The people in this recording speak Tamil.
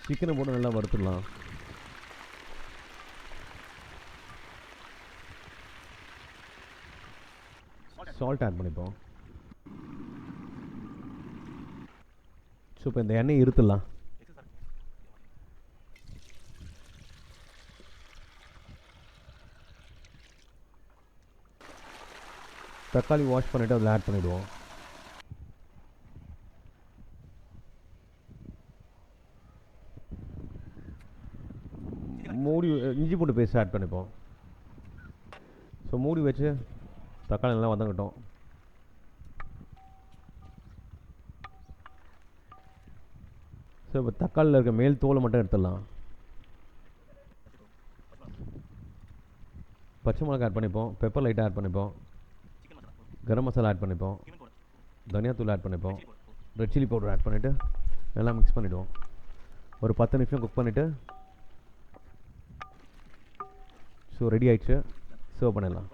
சிக்கனை போட்டு நல்லா வறுத்துடலாம். சால்ட் ஆட் பண்ணிப்போம். ஸோ இப்போ இந்த எண்ணெயை இருத்துடலாம். தக்காளி வாஷ் பண்ணிவிட்டு அதில் ஆட் பண்ணிவிடுவோம். மூடி இஞ்சி பூண்டு பேஸ்ட் ஆட் பண்ணிப்போம். ஸோ மூடி வச்சு தக்காளி நல்லா வதங்கட்டும். ஸோ இப்போ தக்காளியில் இருக்க மேல் தோலை மட்டும் எடுத்துடலாம். பச்சை மிளகா ஆட் பண்ணிப்போம். பெப்பர் லைட்டாக ஆட் பண்ணிப்போம். கரம் மசாலா ஆட் பண்ணிப்போம். தனியாத்தூள் ஆட் பண்ணிப்போம். ரெட் சில்லி பவுடர் ஆட் பண்ணிவிட்டு நல்லா மிக்ஸ் பண்ணிவிடுவோம். ஒரு 10 நிமிஷம் குக் பண்ணிவிட்டு ஸோ ரெடி ஆகிடுச்சு. சர்வ் பண்ணிடலாம்.